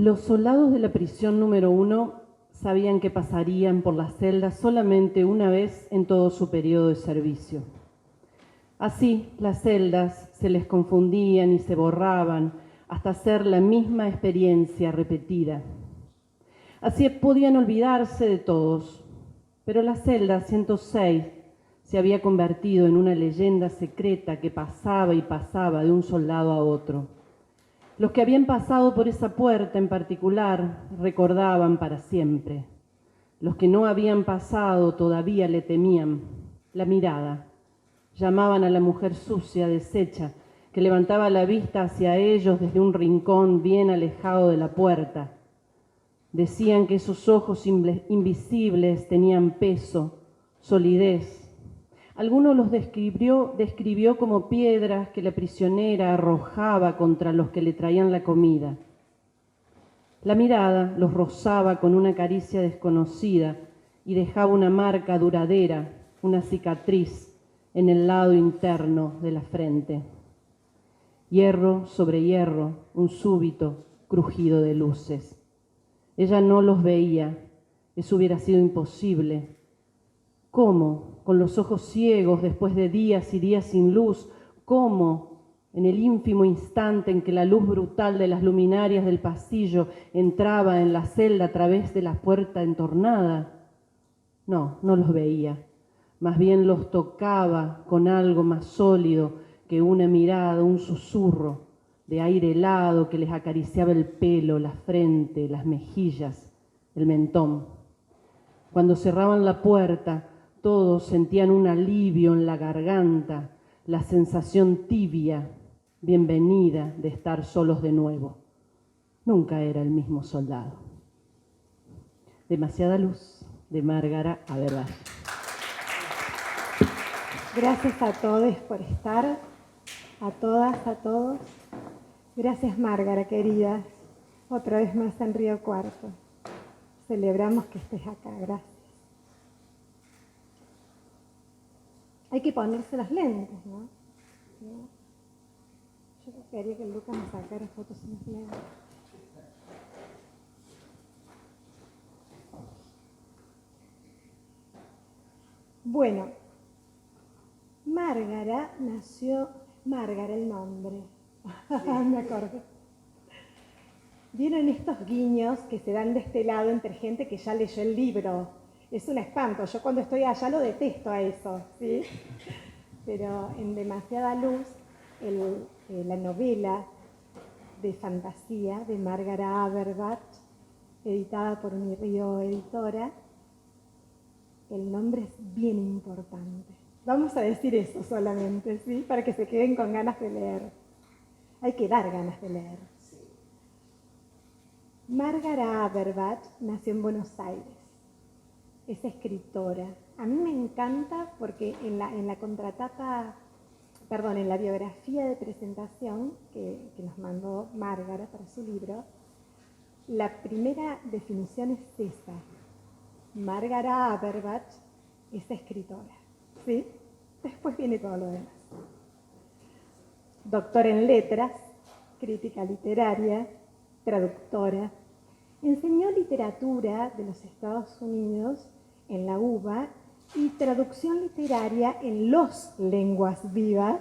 Los soldados de la prisión número 1 sabían que pasarían por las celdas solamente una vez en todo su periodo de servicio. Así, las celdas se les confundían y se borraban hasta ser la misma experiencia repetida. Así podían olvidarse de todos, pero la celda 106 se había convertido en una leyenda secreta que pasaba y pasaba de un soldado a otro. Los que habían pasado por esa puerta en particular recordaban para siempre. Los que no habían pasado todavía le temían la mirada. Llamaban a la mujer sucia, deshecha, que levantaba la vista hacia ellos desde un rincón bien alejado de la puerta. Decían que esos ojos invisibles tenían peso, solidez. Alguno los describió como piedras que la prisionera arrojaba contra los que le traían la comida. La mirada los rozaba con una caricia desconocida y dejaba una marca duradera, una cicatriz en el lado interno de la frente. Hierro sobre hierro, un súbito crujido de luces. Ella no los veía, eso hubiera sido imposible. ¿Cómo, con los ojos ciegos, después de días y días sin luz? ¿Cómo, en el ínfimo instante en que la luz brutal de las luminarias del pasillo entraba en la celda a través de la puerta entornada? No, no los veía. Más bien los tocaba con algo más sólido que una mirada, un susurro de aire helado que les acariciaba el pelo, la frente, las mejillas, el mentón. Cuando cerraban la puerta, todos sentían un alivio en la garganta, la sensación tibia, bienvenida de estar solos de nuevo. Nunca era el mismo soldado. Demasiada luz, de Márgara Habermas. Gracias a todos por estar, a todas, a todos. Gracias, Márgara, queridas. Otra vez más en Río Cuarto. Celebramos que estés acá, gracias. Hay que ponerse las lentes, ¿no? Yo quería que Lucas me sacara fotos sin las lentes. Bueno, Márgara nació, Márgara el nombre, me acordé. ¿Vieron estos guiños que se dan de este lado entre gente que ya leyó el libro? Es un espanto, yo cuando estoy allá lo detesto a eso, ¿sí? Pero en Demasiada Luz, la novela de fantasía de Márgara Habermas, editada por Mi Río Editora, el nombre es bien importante. Vamos a decir eso solamente, ¿sí? Para que se queden con ganas de leer. Hay que dar ganas de leer. Márgara Habermas nació en Buenos Aires. Es escritora. A mí me encanta porque en la contratapa, perdón, en la biografía de presentación que nos mandó Márgara para su libro, la primera definición es esa. Márgara Habermas es escritora, ¿sí? Después viene todo lo demás. Doctora en letras, crítica literaria, traductora. Enseñó literatura de los Estados Unidos en la UBA y traducción literaria en Los Lenguas Vivas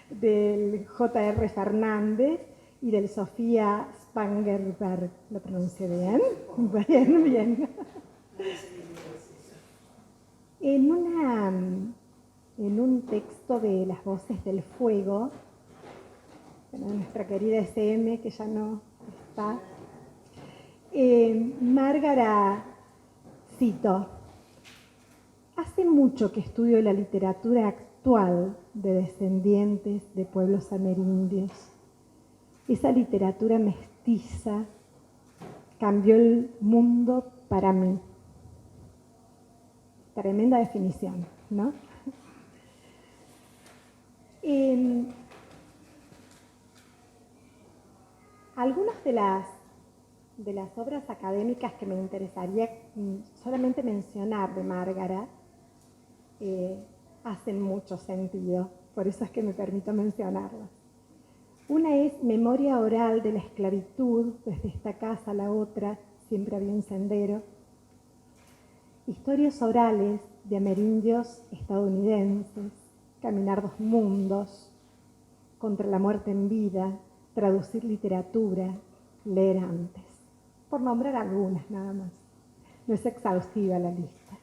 del J.R. Fernández y del Sofía Spangenberg. ¿Lo pronuncié bien? Bien, bien. En un texto de Las Voces del Fuego, de nuestra querida SM, que ya no está, Márgara citó: hace mucho que estudio la literatura actual de descendientes de pueblos amerindios. Esa literatura mestiza cambió el mundo para mí. Tremenda definición, ¿no? Algunas de las obras académicas que me interesaría solamente mencionar de Márgara hacen mucho sentido, por eso es que me permito mencionarlas. Una es memoria oral de la esclavitud, desde esta casa a la otra, siempre había un sendero. Historias orales de amerindios estadounidenses, caminar dos mundos, contra la muerte en vida, traducir literatura, leer antes. Por nombrar algunas nada más. No es exhaustiva la lista.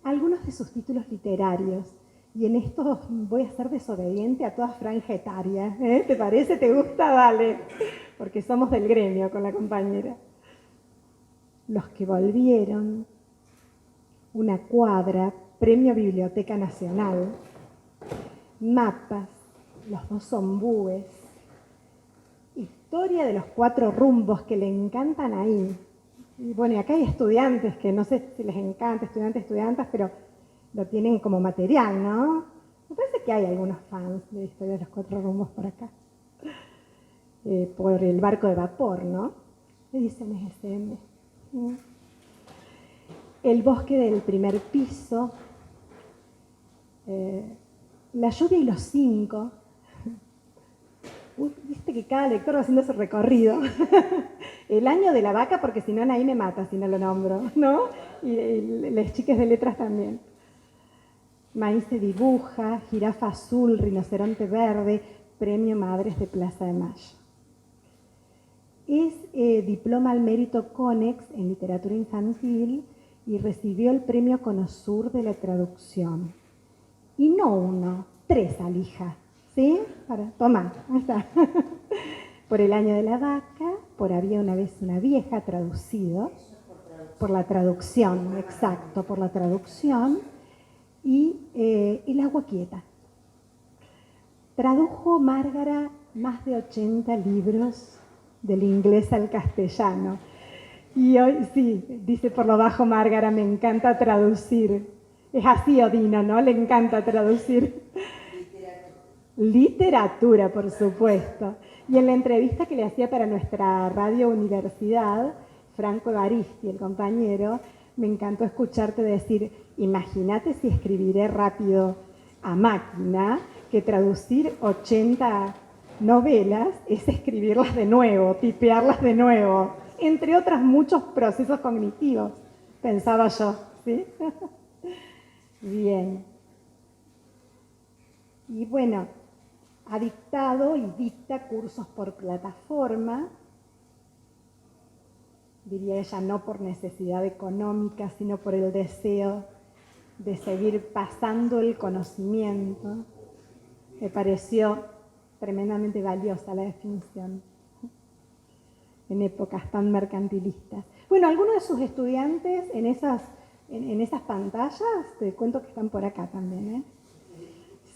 Algunos de sus títulos literarios, y en esto voy a ser desobediente a toda franja etaria. ¿Te parece? ¿Te gusta? Dale. Porque somos del gremio con la compañera. Los que volvieron, Una cuadra, Premio Biblioteca Nacional, Mapas, Los dos ombúes, Historia de los cuatro rumbos que le encantan ahí. Y bueno, y acá hay estudiantes que no sé si les encanta, estudiantas, pero lo tienen como material, ¿no? Me parece que hay algunos fans de Historia de los cuatro rumbos por acá. Por el barco de vapor, ¿no? Ediciones SM. El bosque del primer piso. La lluvia y los cinco. Viste que cada lector va haciendo su recorrido. El año de la vaca, porque si no Anaí me mata si no lo nombro, ¿no? Y las chicas de letras también. Maíz se dibuja, Jirafa azul, Rinoceronte verde, Premio Madres de Plaza de Mayo. Es diploma al mérito CONEX en literatura infantil y recibió el premio Conosur de la traducción. Y no uno, 3 alija, ¿sí? Toma, ahí está. Por el año de la vaca, por Había una vez una vieja, traducido. Por la traducción, exacto, por la traducción. Y El agua quieta. Tradujo Márgara más de 80 libros del inglés al castellano. Y hoy, sí, dice por lo bajo Márgara, me encanta traducir. Es así Odino, ¿no? Le encanta traducir. Literatura, por supuesto. Y en la entrevista que le hacía para nuestra radio universidad, Franco Evaristi, el compañero, me encantó escucharte decir, imagínate si escribiré rápido a máquina, que traducir 80 novelas es escribirlas de nuevo, tipearlas de nuevo, entre otros muchos procesos cognitivos, pensaba yo, ¿sí? Bien. Y bueno, ha dictado y dicta cursos por plataforma, diría ella, no por necesidad económica, sino por el deseo de seguir pasando el conocimiento. Me pareció tremendamente valiosa la definición en épocas tan mercantilistas. Bueno, algunos de sus estudiantes en esas pantallas, te cuento que están por acá también, ¿eh?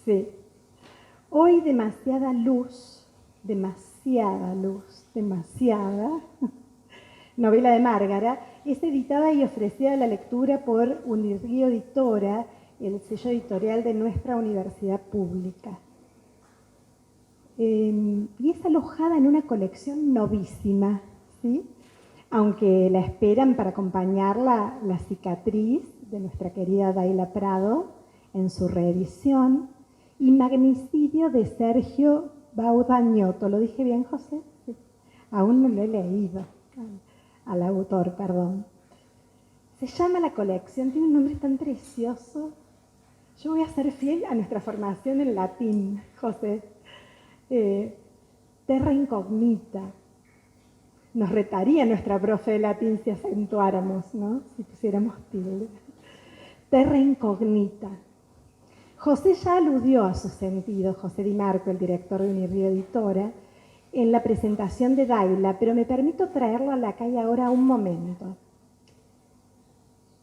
Sí. Hoy demasiada luz, demasiada. Novela de Márgara, es editada y ofrecida a la lectura por Unirrío Editora, el sello editorial de nuestra universidad pública. Y es alojada en una colección novísima, ¿sí? Aunque la esperan para acompañarla la cicatriz de nuestra querida Daila Prado en su reedición, y Magnicidio de Sergio Baudañoto. ¿Lo dije bien, José? Sí. Aún no lo he leído. Al autor, perdón. Se llama la colección, tiene un nombre tan precioso. Yo voy a ser fiel a nuestra formación en latín, José. Terra Incognita. Nos retaría nuestra profe de latín si acentuáramos, ¿no? Si pusiéramos tilde. Terra Incognita. José ya aludió a su sentido, José Di Marco, el director de Unirrío Editora, en la presentación de Daila, pero me permito traerlo a la calle ahora un momento.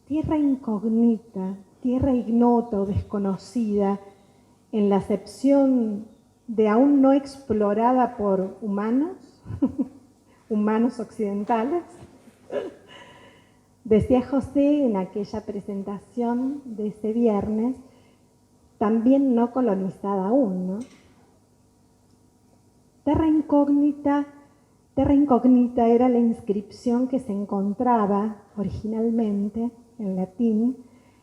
Tierra incógnita, tierra ignota o desconocida, en la acepción de aún no explorada por humanos, humanos occidentales. Decía José en aquella presentación de ese viernes, también no colonizada aún, ¿no? Terra incógnita era la inscripción que se encontraba originalmente en latín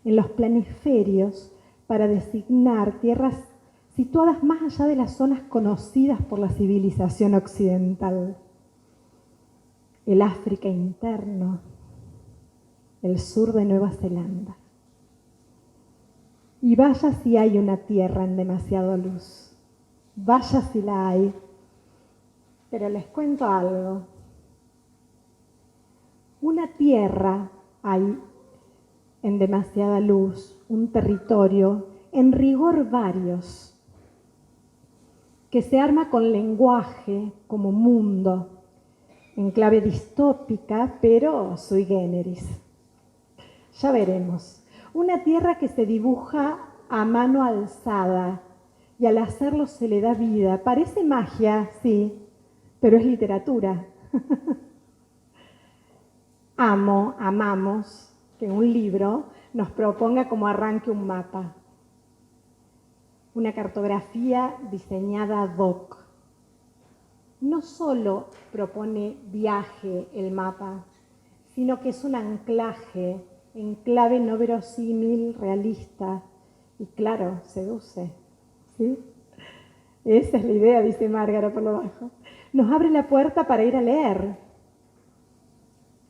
en los planiferios para designar tierras situadas más allá de las zonas conocidas por la civilización occidental. El África interno, el sur de Nueva Zelanda. Y vaya si hay una tierra en demasiada luz, vaya si la hay. Pero les cuento algo. Una tierra hay en demasiada luz, un territorio, en rigor varios, que se arma con lenguaje como mundo, en clave distópica, pero sui generis. Ya veremos. Una tierra que se dibuja a mano alzada y al hacerlo se le da vida. Parece magia, sí, pero es literatura. Amamos que un libro nos proponga como arranque un mapa. Una cartografía diseñada ad hoc. No solo propone viaje el mapa, sino que es un anclaje en clave no verosímil, realista y claro, seduce. ¿Sí? Esa es la idea, dice Márgara por lo bajo. Nos abre la puerta para ir a leer,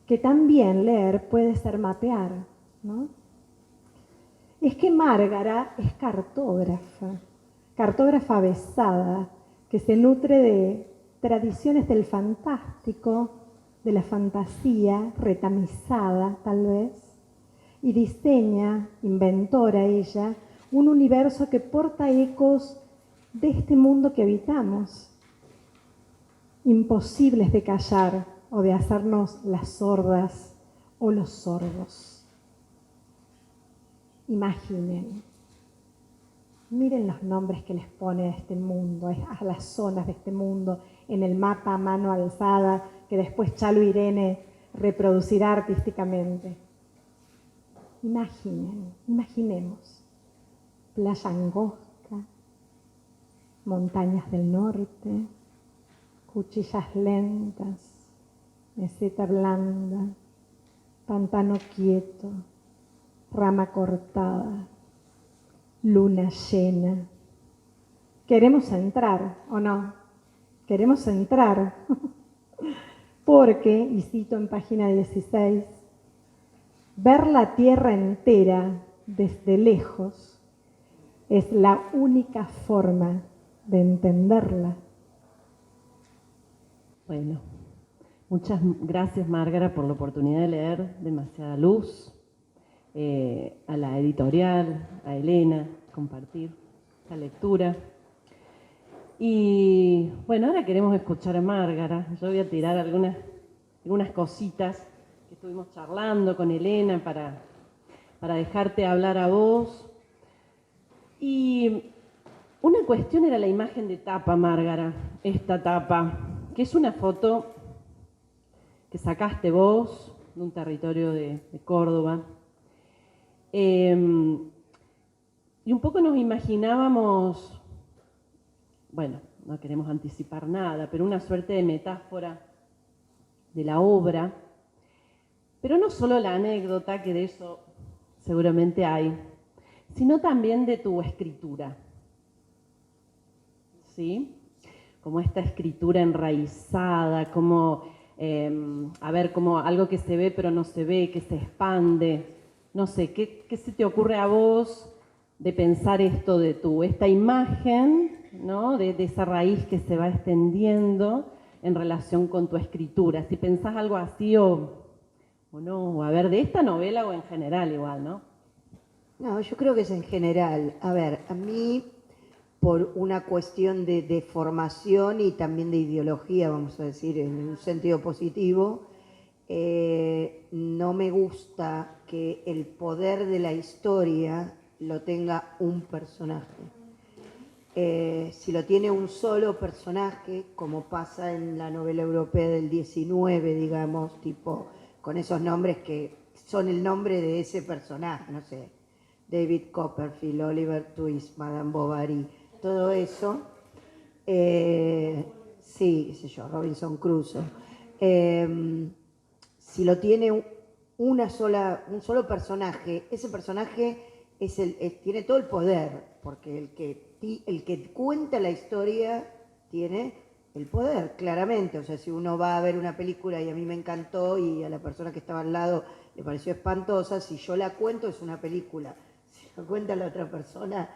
que también leer puede ser mapear, ¿no? Es que Márgara es cartógrafa avesada, que se nutre de tradiciones del fantástico, de la fantasía retamizada tal vez, y diseña, inventora ella, un universo que porta ecos de este mundo que habitamos, imposibles de callar o de hacernos las sordas o los sordos. Imaginen, miren los nombres que les pone a este mundo, a las zonas de este mundo, en el mapa a mano alzada, que después Chalo Irene reproducirá artísticamente. Imaginemos, playa Angosta, montañas del norte, cuchillas lentas, meseta blanda, pantano quieto, rama cortada, luna llena. ¿Queremos entrar o no? Queremos entrar, porque, y cito en página 16, ver la tierra entera desde lejos es la única forma de entenderla. Bueno, muchas gracias, Márgara, por la oportunidad de leer Demasiada Luz, a la editorial, a Elena, compartir esta lectura. Y bueno, ahora queremos escuchar a Márgara. Yo voy a tirar algunas cositas que estuvimos charlando con Elena para dejarte hablar a vos. Y una cuestión era la imagen de tapa, Márgara, esta tapa, que es una foto que sacaste vos de un territorio de Córdoba. Y un poco nos imaginábamos, bueno, no queremos anticipar nada, pero una suerte de metáfora de la obra, pero no solo la anécdota, que de eso seguramente hay, sino también de tu escritura, ¿sí? Como esta escritura enraizada, como, como algo que se ve pero no se ve, que se expande. No sé, ¿qué se te ocurre a vos de pensar esto de esta imagen, ¿no? de esa raíz que se va extendiendo en relación con tu escritura? Si pensás algo así o no, o a ver, de esta novela o en general igual, ¿no? No, yo creo que es en general. A ver, a mí, por una cuestión de formación y también de ideología, vamos a decir, en un sentido positivo, no me gusta que el poder de la historia lo tenga un personaje. Si lo tiene un solo personaje, como pasa en la novela europea del 19, digamos, tipo, con esos nombres que son el nombre de ese personaje, no sé, David Copperfield, Oliver Twist, Madame Bovary, todo eso, sí, qué sé yo, Robinson Crusoe. Si lo tiene un solo personaje, ese personaje tiene todo el poder, porque el que Y el que cuenta la historia tiene el poder, claramente. O sea, si uno va a ver una película y a mí me encantó y a la persona que estaba al lado le pareció espantosa, si yo la cuento es una película. Si la cuenta la otra persona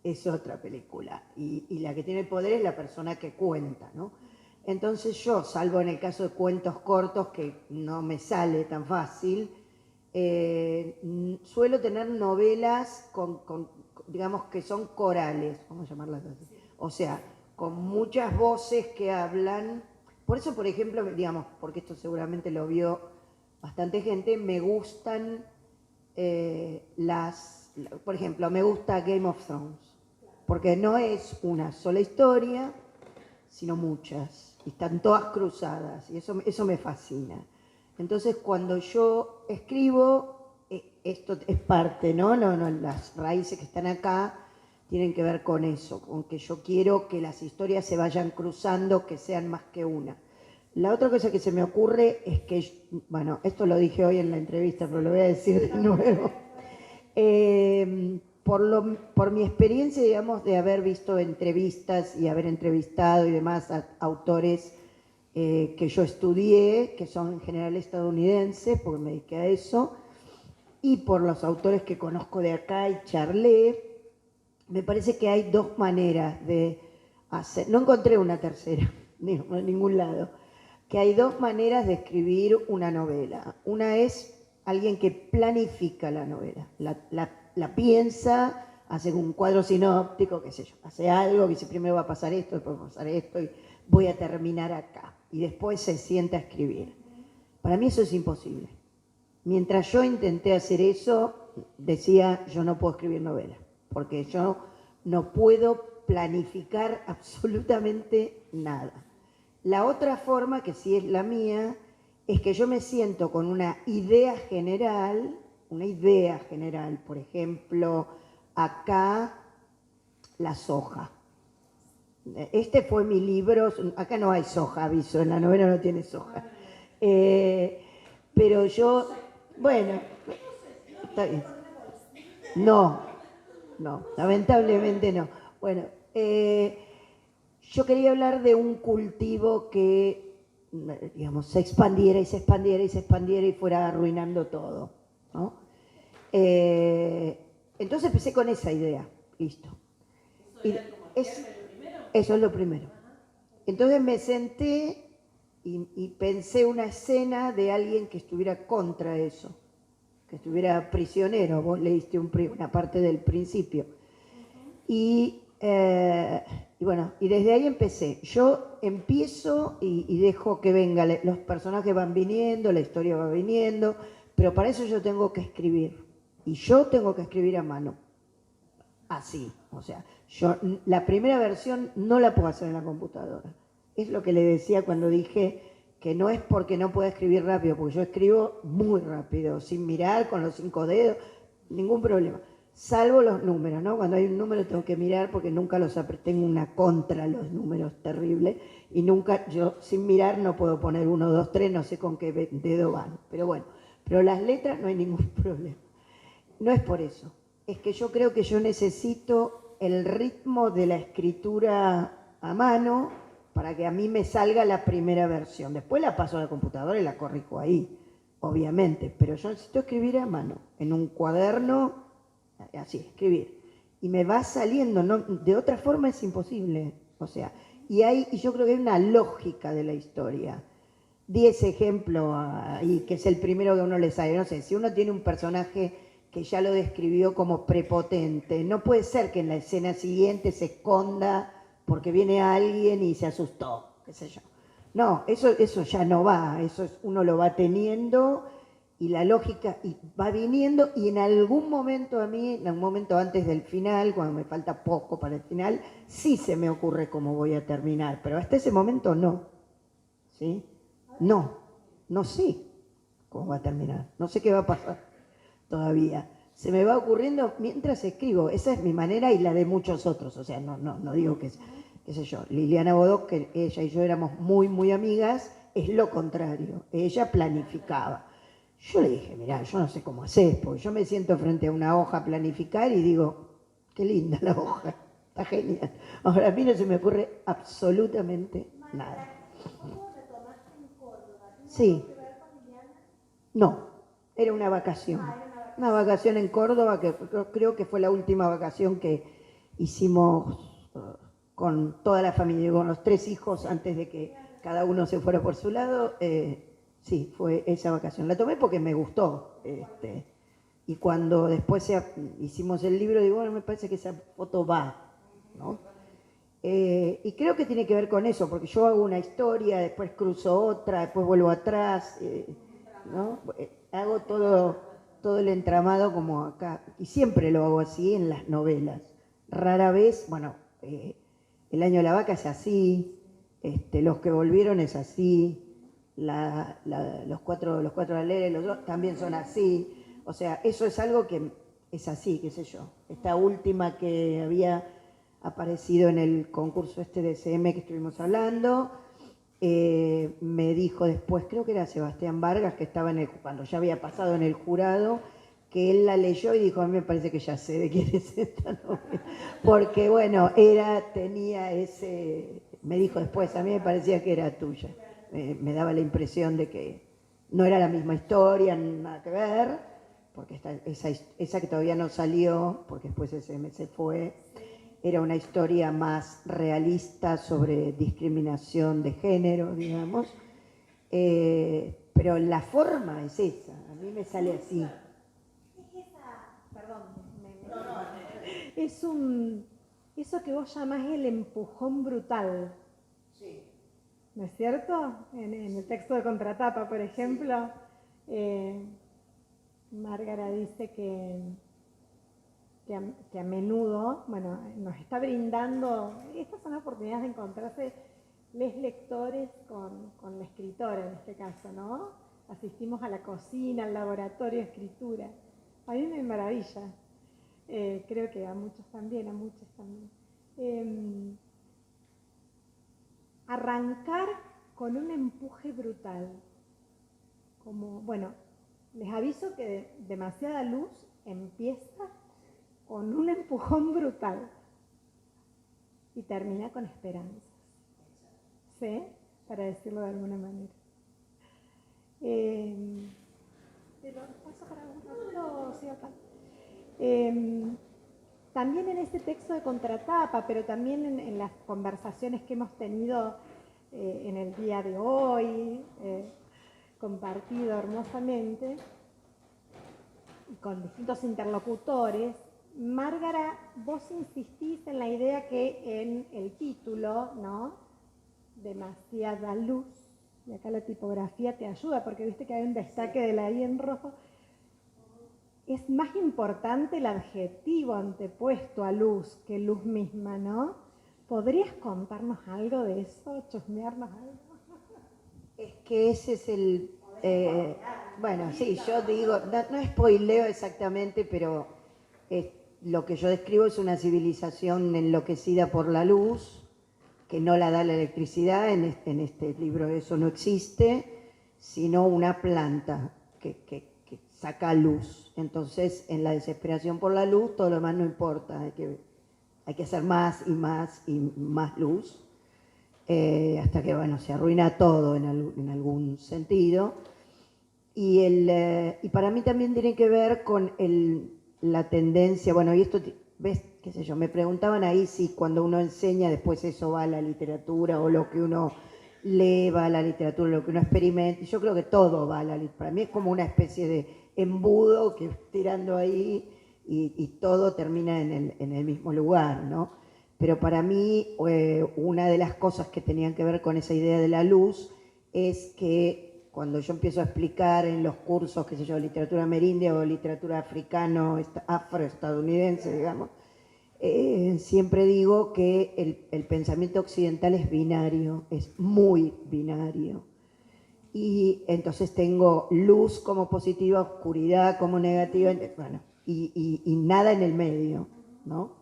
es otra película. Y la que tiene el poder es la persona que cuenta, ¿no? Entonces yo, salvo en el caso de cuentos cortos, que no me sale tan fácil, suelo tener novelas digamos que son corales, vamos a llamarlas así. O sea, con muchas voces que hablan. Por eso, por ejemplo, digamos, porque esto seguramente lo vio bastante gente, me gustan por ejemplo, me gusta Game of Thrones, porque no es una sola historia, sino muchas, y están todas cruzadas, y eso me fascina. Entonces, cuando yo escribo, esto es parte, ¿no? Las raíces que están acá tienen que ver con eso, con que yo quiero que las historias se vayan cruzando, que sean más que una. La otra cosa que se me ocurre es que, bueno, esto lo dije hoy en la entrevista, pero lo voy a decir de nuevo. Por mi experiencia, digamos, de haber visto entrevistas y haber entrevistado y demás a autores que yo estudié, que son en general estadounidenses, porque me dediqué a eso, y por los autores que conozco de acá y charlé, me parece que hay dos maneras de hacer, no encontré una tercera, en ningún lado, que hay dos maneras de escribir una novela. Una es alguien que planifica la novela, la piensa, hace un cuadro sinóptico, qué sé yo, hace algo, que dice primero va a pasar esto, después va a pasar esto, y voy a terminar acá, y después se sienta a escribir. Para mí eso es imposible. Mientras yo intenté hacer eso, decía, yo no puedo escribir novela, porque yo no puedo planificar absolutamente nada. La otra forma, que sí es la mía, es que yo me siento con una idea general, por ejemplo, acá la soja. Este fue mi libro, acá no hay soja, aviso, en la novela no tiene soja. Pero yo, bueno, está bien. No, lamentablemente no. Bueno, yo quería hablar de un cultivo que, digamos, se expandiera y se expandiera y se expandiera y fuera arruinando todo, ¿no? Entonces empecé con esa idea, listo. Eso es lo primero. Entonces me senté y pensé una escena de alguien que estuviera contra eso, que estuviera prisionero. Vos leíste una parte del principio. Y bueno, y desde ahí empecé. Yo empiezo y dejo que venga, los personajes van viniendo, la historia va viniendo, pero para eso yo tengo que escribir. Y yo tengo que escribir a mano. Así, o sea, yo la primera versión no la puedo hacer en la computadora. Es lo que le decía cuando dije que no es porque no pueda escribir rápido, porque yo escribo muy rápido, sin mirar, con los 5 dedos, ningún problema. Salvo los números, ¿no? Cuando hay un número tengo que mirar porque nunca los tengo una contra los números terrible y nunca, yo sin mirar no puedo poner 1, 2, 3, no sé con qué dedo van. Pero bueno, pero las letras no hay ningún problema. No es por eso, es que yo creo que yo necesito el ritmo de la escritura a mano para que a mí me salga la primera versión. Después la paso a la computadora y la corrijo ahí, obviamente, pero yo necesito escribir a mano, en un cuaderno, así, escribir. Y me va saliendo, ¿no? De otra forma es imposible. O sea, y yo creo que hay una lógica de la historia. Di ese ejemplo ahí, que es el primero que a uno le sale. No sé, si uno tiene un personaje que ya lo describió como prepotente, no puede ser que en la escena siguiente se esconda porque viene alguien y se asustó, qué sé yo. No, eso ya no va, uno lo va teniendo y la lógica y va viniendo, y en algún momento a mí, en un momento antes del final, cuando me falta poco para el final, sí se me ocurre cómo voy a terminar, pero hasta ese momento no. ¿Sí? No sé cómo va a terminar, no sé qué va a pasar todavía. Se me va ocurriendo mientras escribo, esa es mi manera y la de muchos otros, o sea, no digo que qué sé yo, Liliana Bodoc, que ella y yo éramos muy, muy amigas, es lo contrario, ella planificaba. Yo le dije, mirá, yo no sé cómo haces, porque yo me siento frente a una hoja a planificar y digo, qué linda la hoja, Está genial. Ahora a mí no se me ocurre absolutamente nada. Sí. No, era una vacación. Una vacación en Córdoba, que creo que fue la última vacación que hicimos con toda la familia, con los 3 hijos, antes de que cada uno se fuera por su lado. Sí, fue esa vacación. La tomé porque me gustó. Y cuando después hicimos el libro, digo, bueno, me parece que esa foto va, ¿no? Y creo que tiene que ver con eso, porque yo hago una historia, después cruzo otra, después vuelvo atrás, ¿no? Hago todo el entramado como acá, y siempre lo hago así en las novelas. Rara vez, bueno, El año de la vaca es así, Los que volvieron es así, los cuatro aleres, los dos también son así. O sea, eso es algo que es así, qué sé yo. Esta última que había aparecido en el concurso de CM que estuvimos hablando, me dijo después, creo que era Sebastián Vargas, que estaba cuando ya había pasado en el jurado, que él la leyó y dijo, a mí me parece que ya sé de quién es esta novela. Porque bueno, tenía ese, me dijo después, a mí me parecía que era tuya. Me daba la impresión de que no era la misma historia, nada que ver, porque esa que todavía no salió, porque después ese se fue, era una historia más realista sobre discriminación de género, digamos, pero la forma es esa, a mí me sale así. Es eso que vos llamás el empujón brutal. Sí. ¿No es cierto? En el texto de contratapa, por ejemplo, Márgara dice que a menudo, bueno, nos está brindando, estas son oportunidades de encontrarse les lectores con la escritora en este caso, ¿no? Asistimos a la cocina, al laboratorio de escritura. A mí me maravilla. Creo que a muchos también, a muchos también. Arrancar con un empuje brutal. Como, bueno, les aviso que Demasiada Luz empieza con un empujón brutal y termina con esperanzas. ¿Sí? Para decirlo de alguna manera. Pero paso para uno, sí, acá. También en este texto de contratapa, pero también en las conversaciones que hemos tenido en el día de hoy, compartido hermosamente, con distintos interlocutores, Márgara, vos insistís en la idea que en el título, ¿no? Demasiada luz, y acá la tipografía te ayuda, porque viste que hay un destaque de la I en rojo. Es más importante el adjetivo antepuesto a luz que luz misma, ¿no? ¿Podrías contarnos algo de eso, chusmearnos algo? Es que ese es el... bueno, sí, yo digo, no spoileo exactamente, pero lo que yo describo es una civilización enloquecida por la luz, que no la da la electricidad, en este libro eso no existe, sino una planta que saca luz. Entonces, en la desesperación por la luz, todo lo demás no importa, hay que hacer más y más y más luz, hasta que, bueno, se arruina todo en algún sentido. Y para mí también tiene que ver con la tendencia, bueno, y esto, ves, qué sé yo, me preguntaban ahí si cuando uno enseña después eso va a la literatura, o lo que uno lee va a la literatura, lo que uno experimenta. Yo creo que todo va a la literatura. Para mí es como una especie de embudo que tirando ahí y todo termina en el mismo lugar, ¿no? Pero para mí una de las cosas que tenían que ver con esa idea de la luz es que cuando yo empiezo a explicar en los cursos, qué sé yo, literatura amerindia o literatura afroestadounidense, digamos, siempre digo que el pensamiento occidental es binario, es muy binario. Y entonces tengo luz como positiva, oscuridad como negativa, bueno, y nada en el medio, ¿no?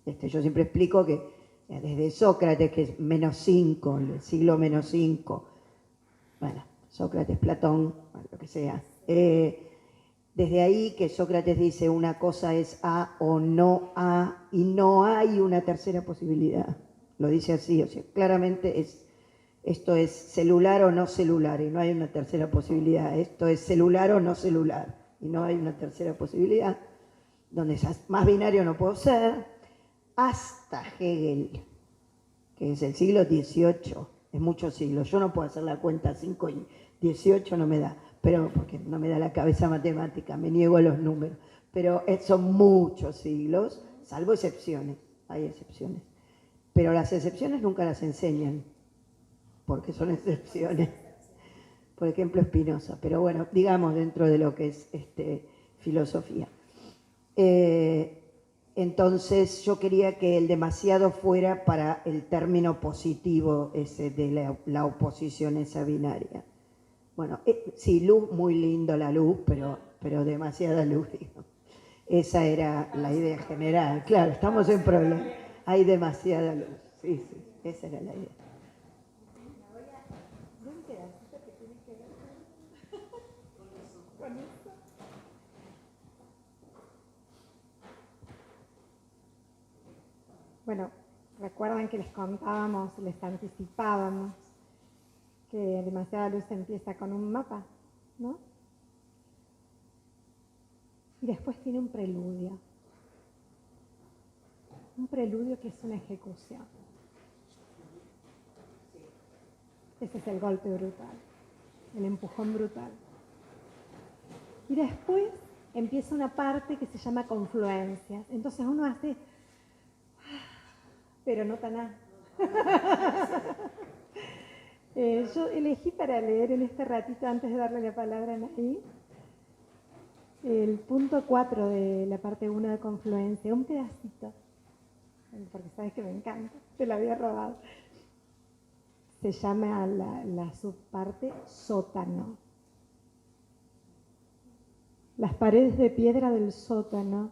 Yo siempre explico que desde Sócrates, que es -5, el siglo -5, bueno, Sócrates, Platón, lo que sea, Desde ahí que Sócrates dice una cosa es A o no A y no hay una tercera posibilidad. Lo dice así, o sea, claramente esto es celular o no celular y no hay una tercera posibilidad. Esto es celular o no celular y no hay una tercera posibilidad. Donde más binario no puedo ser, hasta Hegel, que es el siglo XVIII, es muchos siglos. Yo no puedo hacer la cuenta 5 y 18, no me da, pero porque no me da la cabeza matemática, me niego a los números. Pero son muchos siglos, salvo excepciones, hay excepciones. Pero las excepciones nunca las enseñan, porque son excepciones. Por ejemplo, Spinoza, pero bueno, digamos dentro de lo que es filosofía. Entonces yo quería que el demasiado fuera para el término positivo ese de la oposición esa binaria. Bueno, sí, luz, muy lindo la luz, pero demasiada luz, digo. Esa era la idea general. Claro, estamos en problema. Hay demasiada luz. Sí, esa era la idea. Bueno, recuerdan que les contábamos, les anticipábamos que demasiada luz empieza con un mapa, ¿no? Y después tiene un preludio. Un preludio que es una ejecución. Ese es el golpe brutal, el empujón brutal. Y después empieza una parte que se llama confluencias. Entonces uno hace, pero no tan A. Yo elegí para leer en este ratito, antes de darle la palabra a Anaí, el punto 4 de la parte 1 de confluencia, un pedacito, porque sabes que me encanta, te lo había robado. Se llama la subparte sótano. Las paredes de piedra del sótano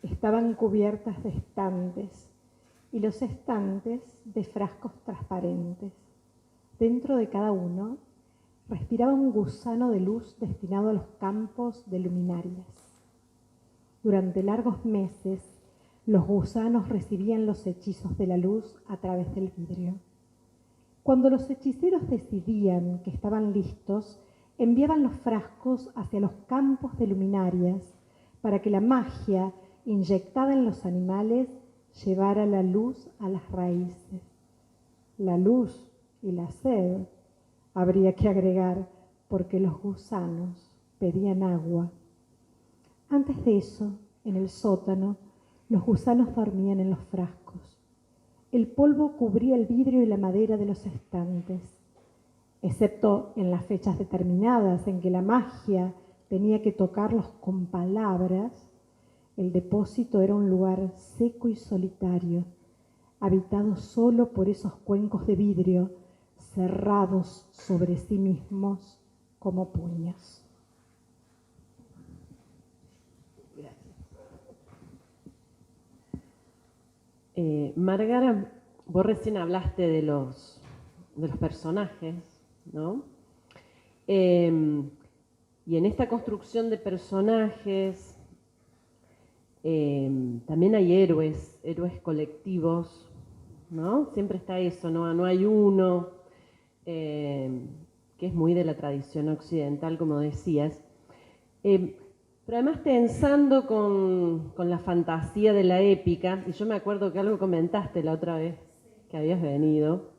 estaban cubiertas de estantes y los estantes de frascos transparentes. Dentro de cada uno respiraba un gusano de luz destinado a los campos de luminarias. Durante largos meses, los gusanos recibían los hechizos de la luz a través del vidrio. Cuando los hechiceros decidían que estaban listos, enviaban los frascos hacia los campos de luminarias para que la magia inyectada en los animales llevara la luz a las raíces. La luz y la sed, habría que agregar, porque los gusanos pedían agua. Antes de eso, en el sótano, los gusanos dormían en los frascos. El polvo cubría el vidrio y la madera de los estantes, excepto en las fechas determinadas en que la magia tenía que tocarlos con palabras. El depósito era un lugar seco y solitario, habitado solo por esos cuencos de vidrio cerrados sobre sí mismos como puños. Márgara, vos recién hablaste de los personajes, ¿no? Y en esta construcción de personajes también hay héroes colectivos, ¿no? Siempre está eso, no hay uno, que es muy de la tradición occidental, como decías. Pero además pensando con la fantasía de la épica, y yo me acuerdo que algo comentaste la otra vez que habías venido,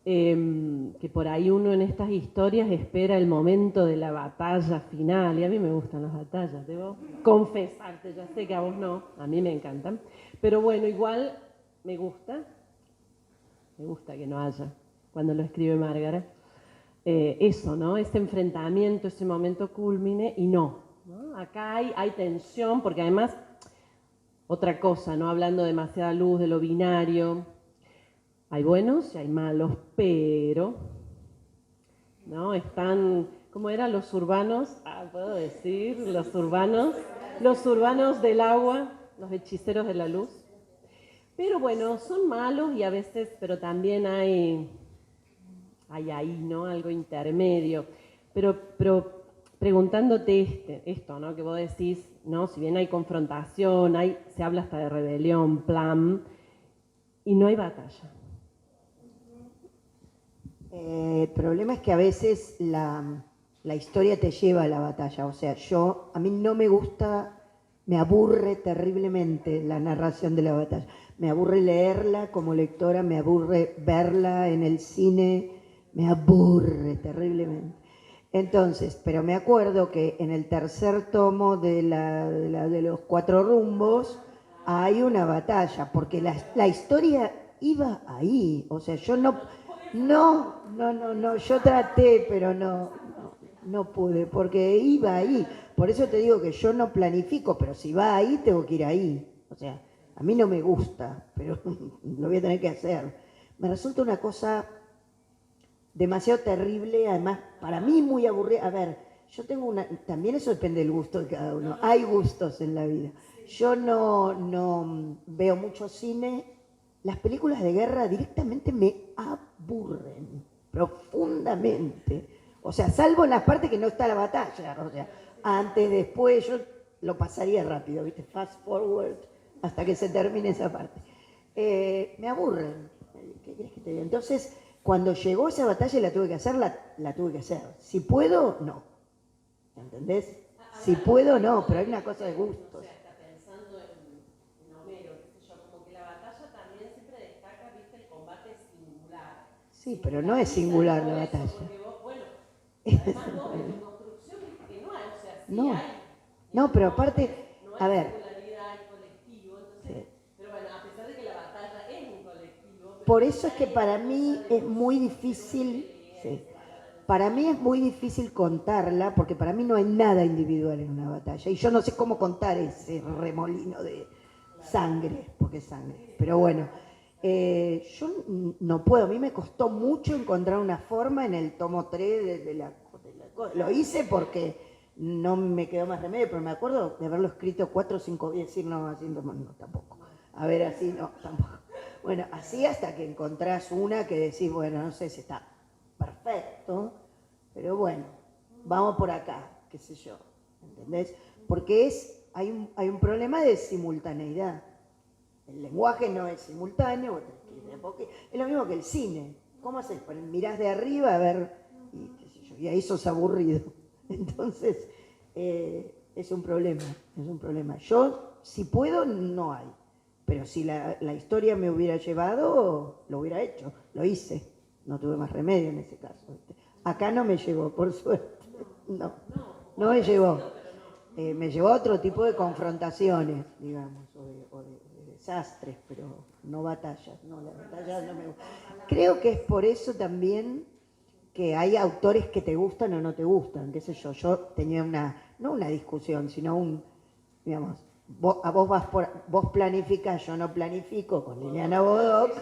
que por ahí uno en estas historias espera el momento de la batalla final, y a mí me gustan las batallas, debo confesarte, ya sé que a vos no, a mí me encantan, pero bueno, igual me gusta que no haya, cuando lo escribe Márgara, eso, ¿no? Ese enfrentamiento, ese momento cúlmine, y ¿no? Acá hay tensión, porque además, otra cosa, ¿no? Hablando de demasiada luz, de lo binario, hay buenos y hay malos, pero, ¿no? Están, ¿cómo eran los urbanos? Puedo decir, los urbanos del agua, los hechiceros de la luz. Pero bueno, son malos y a veces, pero también hay ahí, ¿no? Algo intermedio. Pero preguntándote esto, ¿no? Que vos decís, ¿no? Si bien hay confrontación, se habla hasta de rebelión, plan, y no hay batalla. El problema es que a veces la historia te lleva a la batalla. O sea, a mí no me gusta, me aburre terriblemente la narración de la batalla. Me aburre leerla como lectora, me aburre verla en el cine, me aburre terriblemente. Entonces, pero me acuerdo que en el tercer tomo de los Cuatro Rumbos hay una batalla, porque la historia iba ahí. O sea, yo yo traté, pero no pude, porque iba ahí. Por eso te digo que yo no planifico, pero si va ahí, tengo que ir ahí. O sea, a mí no me gusta, pero lo voy a tener que hacer. Me resulta una cosa demasiado terrible, además, para mí muy aburrida. A ver, también eso depende del gusto de cada uno. Hay gustos en la vida. Yo no veo mucho cine. Las películas de guerra directamente me aburren profundamente. O sea, salvo en las partes que no está la batalla. O sea, antes, después, yo lo pasaría rápido, ¿viste? Fast forward hasta que se termine esa parte. Me aburren. ¿Qué querés que te diga? Entonces, cuando llegó esa batalla y la tuve que hacer, la tuve que hacer. Si puedo, no. ¿Entendés? Si puedo, no, pero hay una cosa de gustos. Sí, pero no es singular la batalla. No, no, pero aparte, a ver. Por eso es que para mí es muy difícil, sí, para mí es muy difícil contarla, porque para mí no hay nada individual en una batalla. Y yo no sé cómo contar ese remolino de sangre, porque es sangre. Pero bueno, yo no puedo, a mí me costó mucho encontrar una forma en el tomo 3 lo hice porque no me quedó más remedio, pero me acuerdo de haberlo escrito 4 o 5 veces, decir no, así no, tampoco. A ver, así no, tampoco. Bueno, así hasta que encontrás una que decís, bueno, no sé si está perfecto, pero bueno, vamos por acá, qué sé yo, ¿entendés? Porque hay un problema de simultaneidad. El lenguaje no es simultáneo, porque es lo mismo que el cine. ¿Cómo haces? Mirás de arriba a ver, y, qué sé yo, y ahí sos aburrido. Entonces, es un problema. Yo, si puedo, no hay. Pero si la historia me hubiera llevado, lo hubiera hecho. Lo hice. No tuve más remedio en ese caso. Acá no me llevó, por suerte. No me llevó. Me llevó a otro tipo de confrontaciones, digamos, o de desastres, pero no batallas. No, las batallas no me gustan. Creo que es por eso también que hay autores que te gustan o no te gustan, qué sé yo. Yo tenía no una discusión, sino digamos, vos planificás, yo no planifico, con Liliana Bodoc,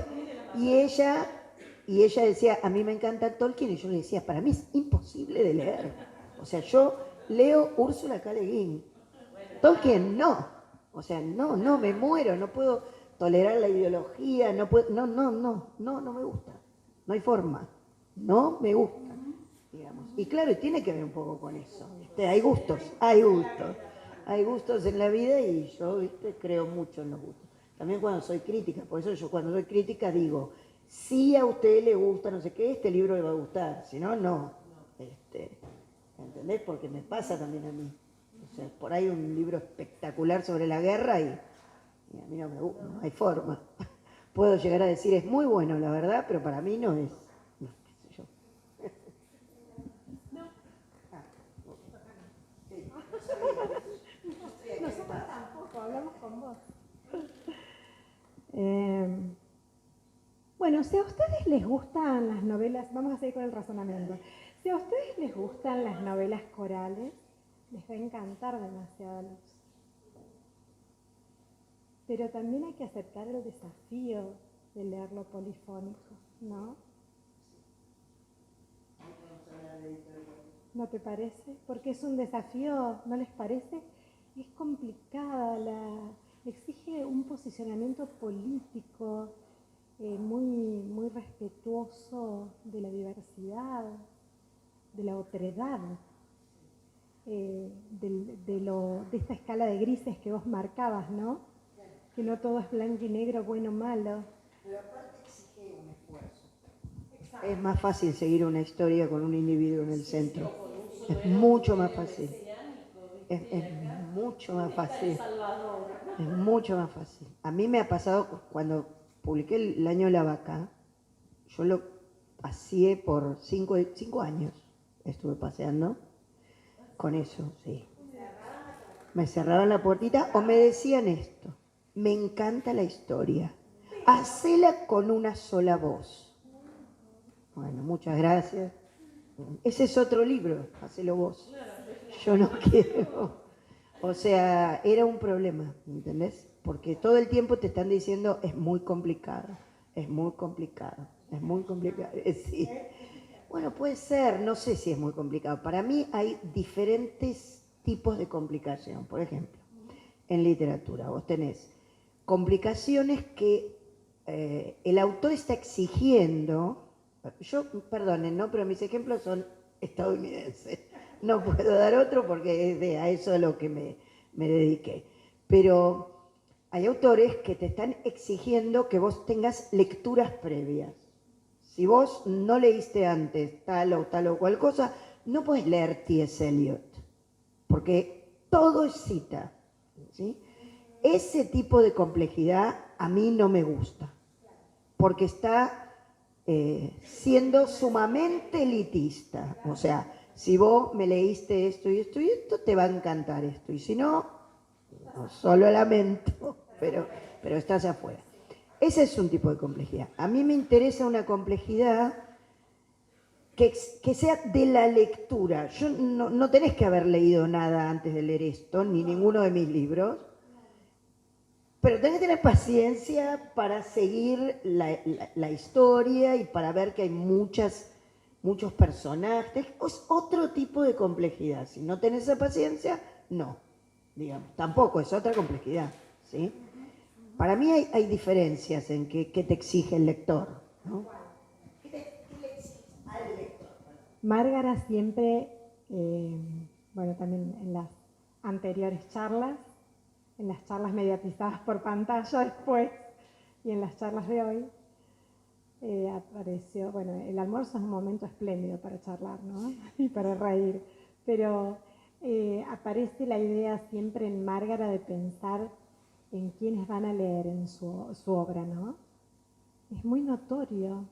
y ella decía, a mí me encanta Tolkien, y yo le decía, para mí es imposible de leer. O sea, yo leo Úrsula K. Le Guin. Tolkien no. O sea, no, me muero, no puedo tolerar la ideología, no me gusta. No hay forma. No me gusta, digamos. Y claro, tiene que ver un poco con eso. Hay gustos. Hay gustos en la vida y yo, creo mucho en los gustos. También cuando soy crítica, por eso yo cuando soy crítica digo, si a usted le gusta no sé qué, este libro le va a gustar, si no, no. ¿Entendés? Porque me pasa también a mí. O sea, por ahí un libro espectacular sobre la guerra y a mí no me gusta, no hay forma. Puedo llegar a decir, es muy bueno, la verdad, pero para mí no es. No, qué sé yo. Nosotros tampoco, hablamos con vos. Bueno, si a ustedes les gustan las novelas, vamos a seguir con el razonamiento. Si a ustedes les gustan las novelas corales, les va a encantar Demasiada Luz. Pero también hay que aceptar el desafío de leerlo polifónico, ¿no? ¿No te parece? Porque es un desafío, ¿no les parece? Es complicada, exige un posicionamiento político muy respetuoso de la diversidad, de la otredad. de esta escala de grises que vos marcabas, ¿no? Que no todo es blanco y negro, bueno o malo. Pero aparte exige un esfuerzo. Es más fácil seguir una historia con un individuo en el centro. Es mucho más fácil. Es mucho más fácil. Es mucho más fácil. A mí me ha pasado cuando publiqué El año de la vaca, yo lo paseé por 5 años. Estuve paseando con eso, sí. Me cerraban la puertita o me decían esto: me encanta la historia, hacela con una sola voz. Bueno, muchas gracias. Ese es otro libro, hacelo vos. Yo no quiero. O sea, era un problema, ¿entendés? Porque todo el tiempo te están diciendo es muy complicado, es muy complicado, es muy complicado. Sí. Bueno, puede ser, no sé si es muy complicado. Para mí hay diferentes tipos de complicación. Por ejemplo, en literatura vos tenés complicaciones que el autor está exigiendo. Yo, perdonen, ¿no? Pero mis ejemplos son estadounidenses. No puedo dar otro porque es a eso a lo que me dediqué. Pero hay autores que te están exigiendo que vos tengas lecturas previas. Si vos no leíste antes tal o cual cosa, no podés leer T.S. Eliot, porque todo es cita, ¿sí? Ese tipo de complejidad a mí no me gusta, porque está siendo sumamente elitista. O sea, si vos me leíste esto y esto y esto, te va a encantar esto. Y si no, solo lamento, pero estás afuera. Ese es un tipo de complejidad. A mí me interesa una complejidad que sea de la lectura. Yo no tenés que haber leído nada antes de leer esto, ni ninguno de mis libros. Pero tenés que tener paciencia para seguir la historia y para ver que hay muchos personajes. Es otro tipo de complejidad. Si no tenés esa paciencia, no. Digamos, tampoco, es otra complejidad, ¿sí? Para mí hay diferencias en qué te exige el lector, ¿no? ¿Qué le exige al lector? Márgara siempre, bueno, también en las anteriores charlas, en las charlas mediatizadas por pantalla después y en las charlas de hoy, apareció, bueno, el almuerzo es un momento espléndido para charlar, ¿no? Y para reír, pero aparece la idea siempre en Márgara de pensar en quiénes van a leer en su obra, ¿no? Es muy notorio,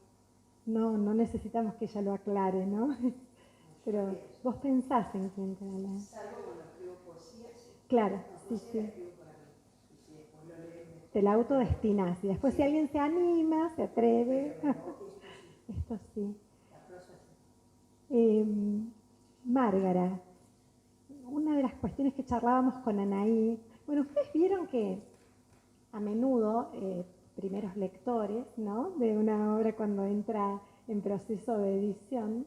no necesitamos que ella lo aclare, ¿no? Pero vos pensás en quién te va a leer. Salvo cuando escribo poesía. Claro, sí. Te la autodestinás y después si alguien se anima, se atreve. Esto sí. Márgara, una de las cuestiones que charlábamos con Anaí, bueno, ustedes vieron que a menudo primeros lectores, ¿no?, de una obra cuando entra en proceso de edición,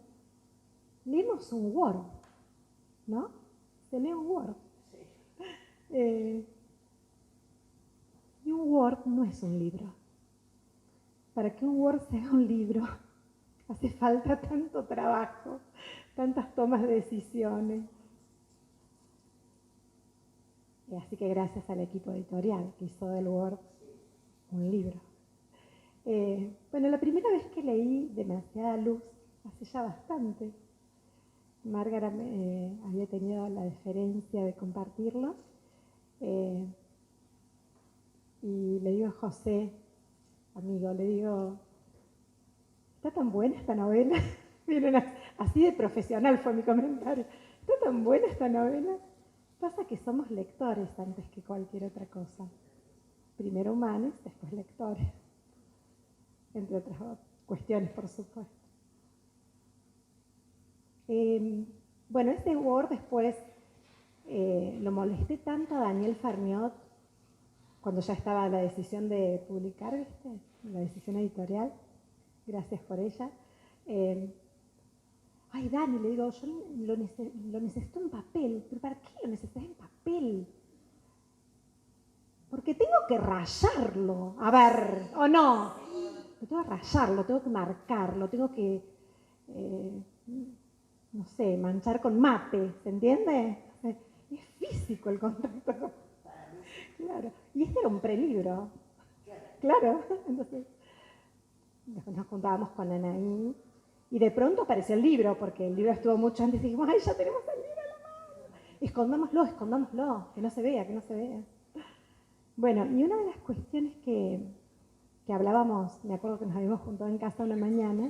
leemos un Word, ¿no? Se lee un Word. Y un Word no es un libro. Para que un Word sea un libro, hace falta tanto trabajo, tantas tomas de decisiones. Y así que gracias al equipo editorial que hizo del Word un libro. Bueno, la primera vez que leí Demasiada Luz, hace ya bastante, Márgara había tenido la deferencia de compartirlo, y le digo a José, amigo, le digo, ¿está tan buena esta novela? Miren, así de profesional fue mi comentario. ¿Está tan buena esta novela? Pasa que somos lectores antes que cualquier otra cosa. Primero humanos, después lectores. Entre otras cuestiones, por supuesto. Bueno, ese Word después lo molesté tanto a Daniel Farniot cuando ya estaba la decisión de publicar, ¿viste? La decisión editorial. Gracias por ella. Ay, Dani, le digo, yo lo necesito en papel. ¿Pero para qué lo necesitas en papel? Porque tengo que rayarlo. A ver, ¿o no? Tengo que rayarlo, tengo que marcarlo, tengo que no sé, manchar con mate, ¿se entiende? Es físico el contacto. Claro. Y este era un prelibro. Claro. Entonces, nos juntábamos con Anaí y de pronto apareció el libro, porque el libro estuvo mucho antes y dijimos, ¡ay, ya tenemos el libro en la mano! Escondámoslo, que no se vea, que no se vea. Bueno, y una de las cuestiones que hablábamos, me acuerdo que nos habíamos juntado en casa una mañana,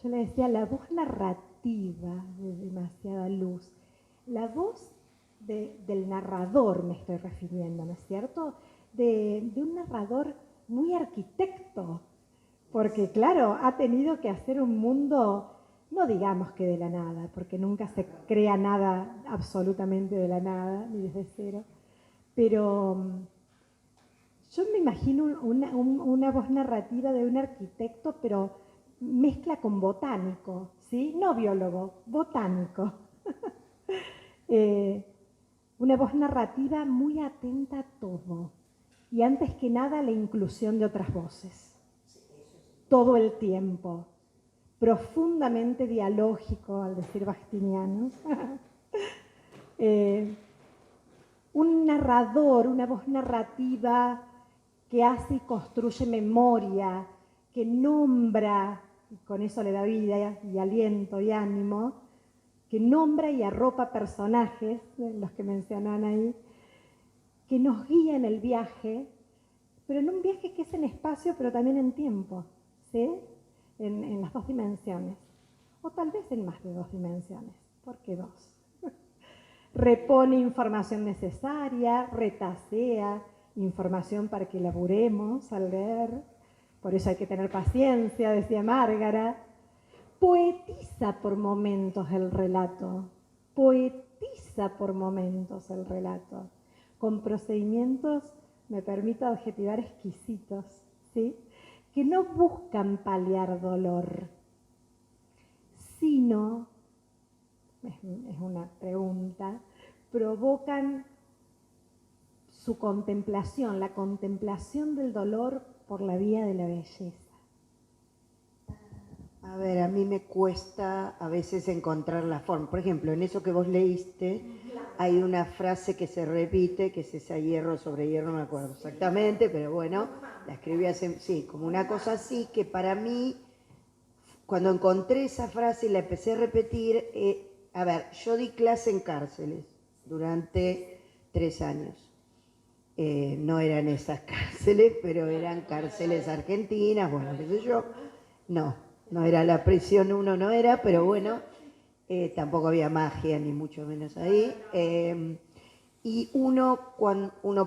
yo le decía, la voz narrativa de Demasiada Luz, la voz del narrador me estoy refiriendo, ¿no es cierto? De un narrador muy arquitecto, porque claro, ha tenido que hacer un mundo, no digamos que de la nada, porque nunca se crea nada absolutamente de la nada, ni desde cero, pero yo me imagino una voz narrativa de un arquitecto, pero mezcla con botánico, ¿sí? No biólogo, botánico. Una voz narrativa muy atenta a todo. Y antes que nada, la inclusión de otras voces. Todo el tiempo. Profundamente dialógico, al decir Bastiniano. Un narrador, una voz narrativa que hace y construye memoria, que nombra, y con eso le da vida y aliento y ánimo, que nombra y arropa personajes, los que mencionan ahí, que nos guía en el viaje, pero en un viaje que es en espacio, pero también en tiempo, ¿sí? En las dos dimensiones, o tal vez en más de dos dimensiones, ¿por qué dos? Repone información necesaria, retasea información para que elaboremos al leer, por eso hay que tener paciencia, decía Márgara. Poetiza por momentos el relato, poetiza por momentos el relato, con procedimientos, me permito adjetivar, exquisitos, ¿sí? Que no buscan paliar dolor, sino, es una pregunta, provocan su contemplación, la contemplación del dolor por la vía de la belleza. A ver, a mí me cuesta a veces encontrar la forma. Por ejemplo, en eso que vos leíste, hay una frase que se repite, que es esa hierro sobre hierro, no me acuerdo exactamente, pero bueno, la escribí hace, sí, como una cosa así, que para mí, cuando encontré esa frase y la empecé a repetir, a ver, yo di clase en cárceles durante 3 años. No eran esas cárceles, pero eran cárceles argentinas, bueno, qué sé yo, no era la prisión 1, no era, pero bueno, tampoco había magia, ni mucho menos ahí. Y uno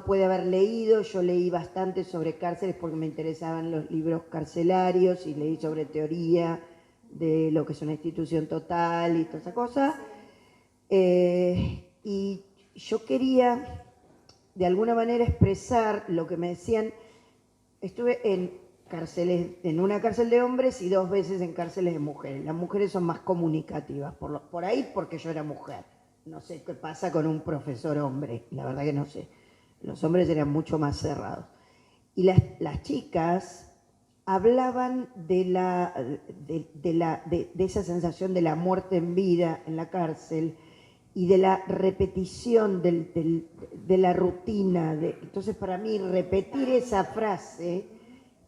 puede haber leído, yo leí bastante sobre cárceles porque me interesaban los libros carcelarios y leí sobre teoría de lo que es una institución total y toda esa cosa. Y yo quería, de alguna manera, expresar lo que me decían. Estuve en una cárcel de hombres y 2 veces en cárceles de mujeres. Las mujeres son más comunicativas, por ahí porque yo era mujer. No sé qué pasa con un profesor hombre, la verdad que no sé. Los hombres eran mucho más cerrados. Y las chicas hablaban de esa sensación de la muerte en vida en la cárcel y de la repetición de la rutina. Entonces, para mí, repetir esa frase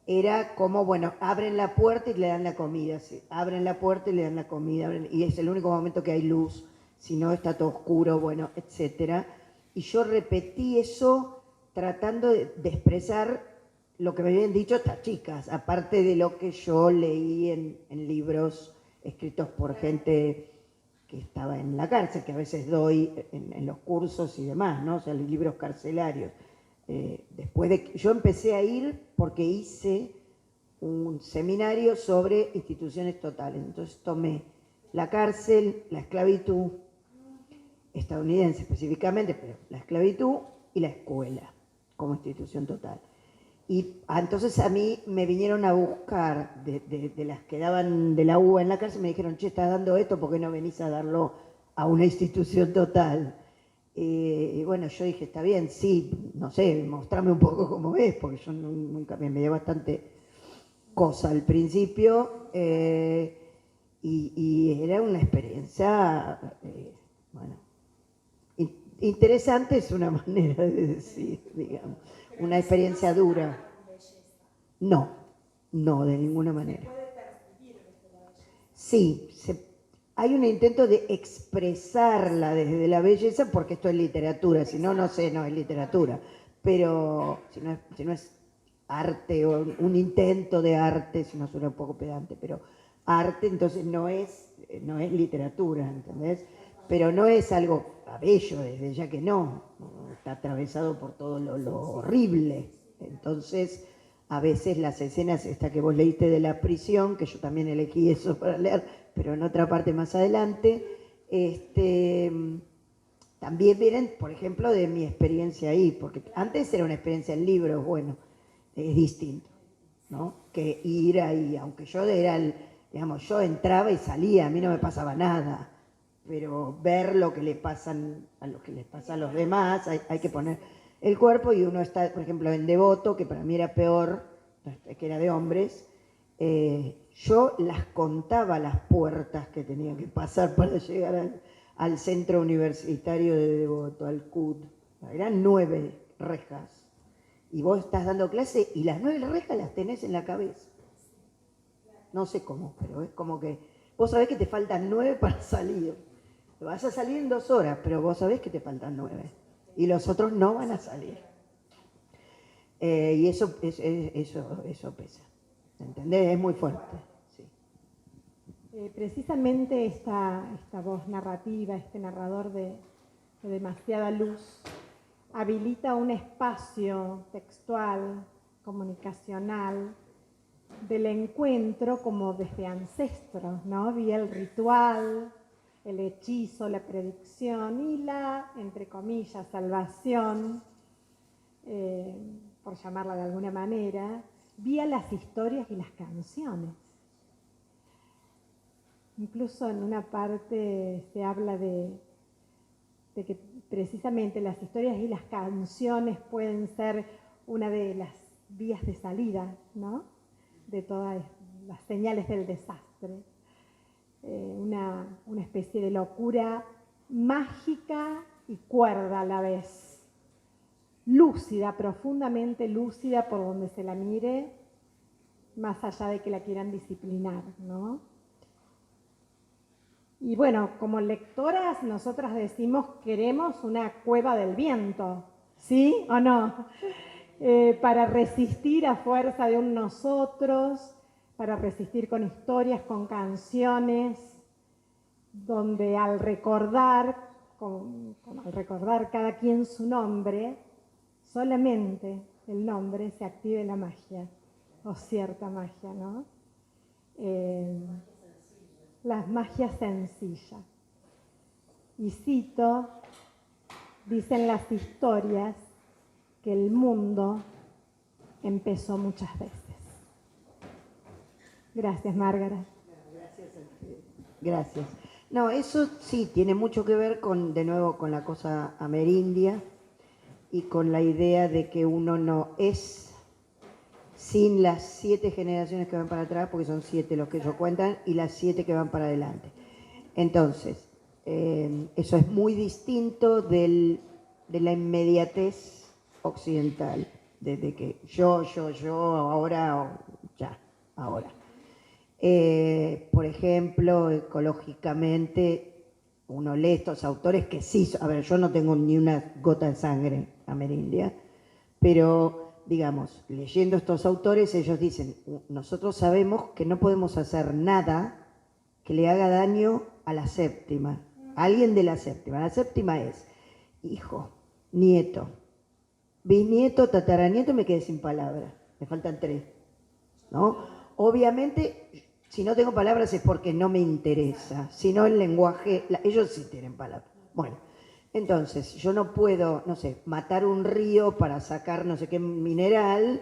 era como, bueno, abren la puerta y le dan la comida, ¿sí? Abren la puerta y le dan la comida, y es el único momento que hay luz, si no está todo oscuro, bueno, etc. Y yo repetí eso tratando de expresar lo que me habían dicho estas chicas, aparte de lo que yo leí en libros escritos por gente que estaba en la cárcel, que a veces doy en los cursos y demás, ¿no? O sea, los libros carcelarios. Después de que yo empecé a ir porque hice un seminario sobre instituciones totales. Entonces tomé la cárcel, la esclavitud, estadounidense específicamente, pero la esclavitud y la escuela como institución total. Y entonces a mí me vinieron a buscar de las que daban de la UBA en la cárcel, me dijeron, che, estás dando esto, ¿por qué no venís a darlo a una institución total? Y bueno, yo dije, está bien, sí, no sé, mostrame un poco cómo es, porque yo nunca me dio bastante cosa al principio. y era una experiencia, bueno, interesante es una manera de decir, digamos, una experiencia dura. No, no, de ninguna manera. Sí, hay un intento de expresarla desde la belleza, porque esto es literatura, si no, no sé, no es literatura, pero si no es arte o un intento de arte, si no suena un poco pedante, pero arte entonces no es literatura, ¿entendés? Pero no es algo bello, desde ya que no, está atravesado por todo lo horrible, entonces a veces las escenas, esta que vos leíste de la prisión, que yo también elegí eso para leer, pero en otra parte más adelante, también vienen, por ejemplo, de mi experiencia ahí, porque antes era una experiencia en libros, bueno, es distinto, ¿no? Que ir ahí, aunque yo digamos, yo entraba y salía, a mí no me pasaba nada, pero ver lo que le pasan a los que les pasa a los demás, hay que poner el cuerpo, y uno está, por ejemplo, en Devoto, que para mí era peor, que era de hombres, yo las contaba las puertas que tenían que pasar para llegar al centro universitario de Devoto, al CUD. Eran 9 rejas. Y vos estás dando clase y las 9 rejas las tenés en la cabeza. No sé cómo, pero es como que vos sabés que te faltan 9 para salir. Vas a salir en 2 horas, pero vos sabés que te faltan 9. Y los otros no van a salir. Y eso pesa. ¿Entendés? Es muy fuerte. Sí. Precisamente esta voz narrativa, este narrador de demasiada luz, habilita un espacio textual, comunicacional, del encuentro como desde ancestros, ¿no? Vía el ritual, el hechizo, la predicción y la, entre comillas, salvación, por llamarla de alguna manera, vía las historias y las canciones. Incluso en una parte se habla de que precisamente las historias y las canciones pueden ser una de las vías de salida, ¿no? De todas las señales del desastre. Una especie de locura mágica y cuerda a la vez. Lúcida, profundamente lúcida por donde se la mire, más allá de que la quieran disciplinar, ¿no? Y bueno, como lectoras, nosotras decimos queremos una cueva del viento, ¿sí o no? Para resistir a fuerza de un nosotros, para resistir con historias, con canciones, donde al recordar cada quien su nombre, solamente el nombre se active la magia, o cierta magia, ¿no? La magia sencilla. Y cito, dicen las historias que el mundo empezó muchas veces. Gracias, Márgara. Gracias. No, eso sí, tiene mucho que ver de nuevo, con la cosa amerindia y con la idea de que uno no es sin las 7 generaciones que van para atrás, porque son 7 los que ellos cuentan, y las 7 que van para adelante. Entonces, eso es muy distinto de la inmediatez occidental, desde que yo, ahora, ya, ahora. Por ejemplo, ecológicamente, uno lee estos autores que sí, a ver, yo no tengo ni una gota de sangre amerindia, pero digamos, leyendo estos autores, ellos dicen, nosotros sabemos que no podemos hacer nada que le haga daño a la séptima, a alguien de la séptima. La séptima es hijo, nieto, bisnieto, tataranieto, me quedé sin palabras, me faltan 3, ¿no? Obviamente, si no tengo palabras es porque no me interesa, si no el lenguaje, ellos sí tienen palabras. Bueno, entonces yo no puedo, no sé, matar un río para sacar no sé qué mineral,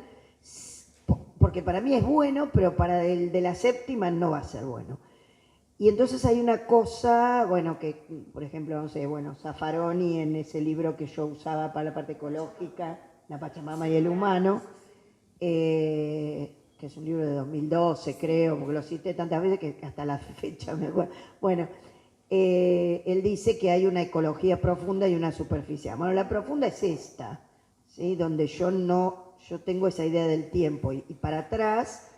porque para mí es bueno, pero para el de la séptima no va a ser bueno. Y entonces hay una cosa, bueno, que por ejemplo, no sé, bueno, Zaffaroni en ese libro que yo usaba para la parte ecológica, La Pachamama y el humano, que que es un libro de 2012, creo, porque lo cité tantas veces que hasta la fecha me acuerdo. Bueno, él dice que hay una ecología profunda y una superficial. Bueno, la profunda es esta, ¿sí? Donde yo tengo esa idea del tiempo y para atrás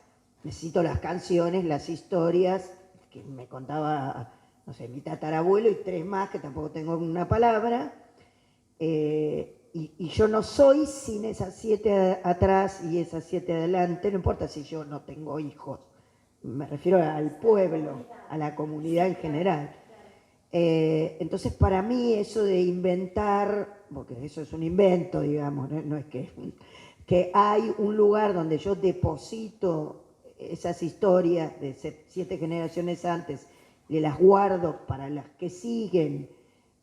necesito las canciones, las historias que me contaba, no sé, mi tatarabuelo y 3 más, que tampoco tengo una palabra, y yo no soy sin esas 7 atrás y esas 7 adelante, no importa si yo no tengo hijos, me refiero al pueblo, a la comunidad en general. Entonces, para mí eso de inventar, porque eso es un invento, digamos, no es que hay un lugar donde yo deposito esas historias de 7 generaciones antes, y las guardo para las que siguen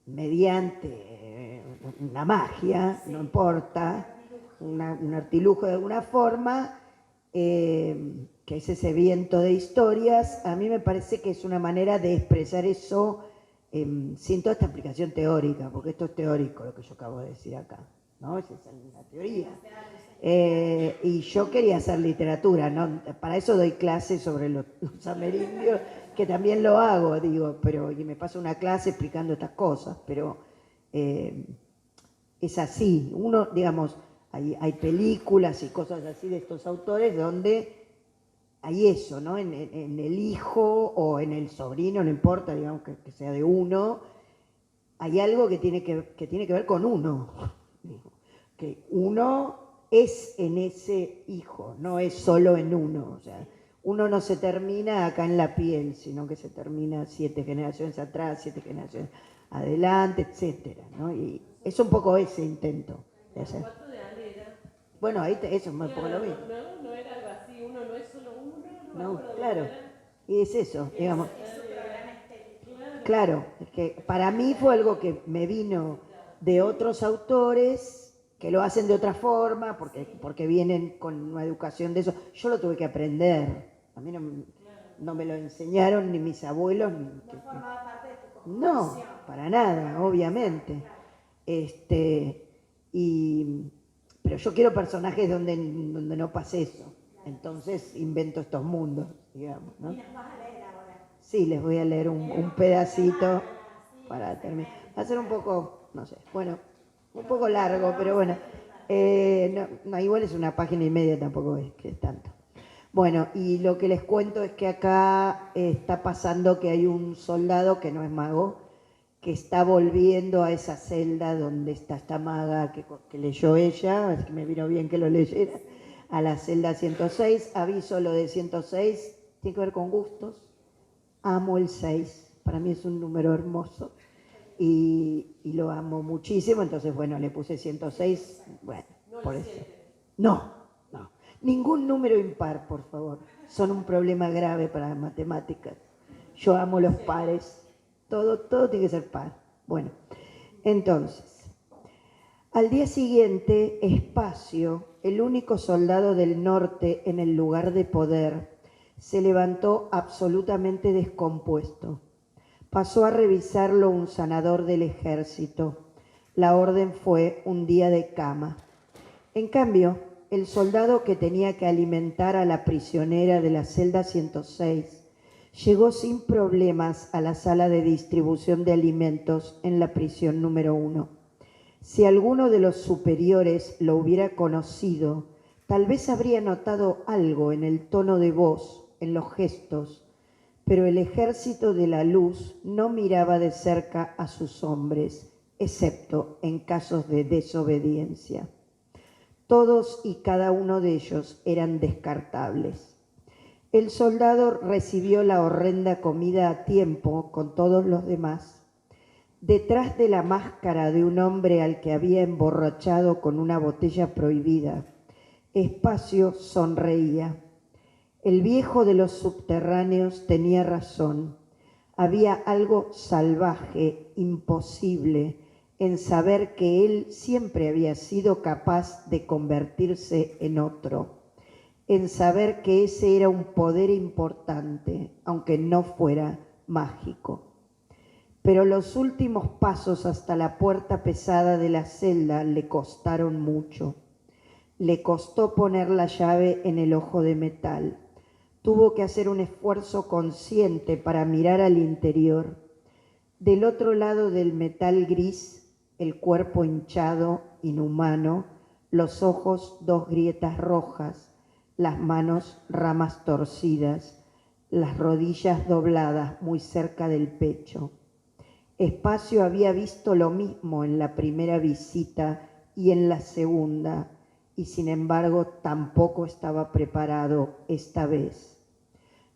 mediante una magia, no importa, un artilugio de alguna forma, que es ese viento de historias. A mí me parece que es una manera de expresar eso sin toda esta explicación teórica, porque esto es teórico lo que yo acabo de decir acá, ¿no? Esa es la teoría. Y yo quería hacer literatura, ¿no? Para eso doy clases sobre los amerindios, que también lo hago, digo, y me paso una clase explicando estas cosas, pero es así. Uno, digamos, hay películas y cosas así de estos autores donde hay eso, ¿no? En el hijo o en el sobrino, no importa, digamos, que sea de uno, hay algo que tiene que ver con uno, que uno es en ese hijo, no es solo en uno. O sea, uno no se termina acá en la piel, sino que se termina 7 generaciones atrás, 7 generaciones adelante, etcétera, ¿no? Y es un poco ese intento de hacer. Bueno, ahí eso es un poco lo mismo. No era algo así, uno no es solo uno. No, claro. Y es eso, digamos. Claro, es que para mí fue algo que me vino de otros autores que lo hacen de otra forma, porque vienen con una educación de eso. Yo lo tuve que aprender. A mí no me lo enseñaron ni mis abuelos. No formaba parte de tu construcción. No, para nada, obviamente. Pero yo quiero personajes donde no pase eso. Entonces invento estos mundos, digamos, ¿no? ¿Y las vas a leer ahora? Sí, les voy a leer un pedacito para terminar. Va a ser un poco, no sé, bueno, un poco largo, pero bueno. No, igual es 1,5 páginas, tampoco es que es tanto. Bueno, y lo que les cuento es que acá está pasando que hay un soldado que no es mago, que está volviendo a esa celda donde está esta maga que leyó ella, así que me vino bien que lo leyera, a la celda 106. Aviso, lo de 106 tiene que ver con gustos. Amo el 6, para mí es un número hermoso y lo amo muchísimo, entonces bueno, le puse 106, bueno, por eso. No, ningún número impar, por favor, son un problema grave para las matemáticas. Yo amo los pares. Todo tiene que ser par. Bueno, entonces, al día siguiente, Espacio, el único soldado del norte en el lugar de poder, se levantó absolutamente descompuesto. Pasó a revisarlo un sanador del ejército. La orden fue un día de cama. En cambio, el soldado que tenía que alimentar a la prisionera de la celda 106 llegó sin problemas a la sala de distribución de alimentos en la prisión número 1. Si alguno de los superiores lo hubiera conocido, tal vez habría notado algo en el tono de voz, en los gestos, pero el ejército de la luz no miraba de cerca a sus hombres, excepto en casos de desobediencia. Todos y cada uno de ellos eran descartables. El soldado recibió la horrenda comida a tiempo con todos los demás. Detrás de la máscara de un hombre al que había emborrachado con una botella prohibida, Espacio sonreía. El viejo de los subterráneos tenía razón. Había algo salvaje, imposible, en saber que él siempre había sido capaz de convertirse en otro, en saber que ese era un poder importante, aunque no fuera mágico. Pero los últimos pasos hasta la puerta pesada de la celda le costaron mucho. Le costó poner la llave en el ojo de metal. Tuvo que hacer un esfuerzo consciente para mirar al interior. Del otro lado del metal gris, el cuerpo hinchado, inhumano, los ojos 2 grietas rojas, las manos ramas torcidas, las rodillas dobladas muy cerca del pecho. Espacio había visto lo mismo en la primera visita y en la segunda, y sin embargo tampoco estaba preparado esta vez.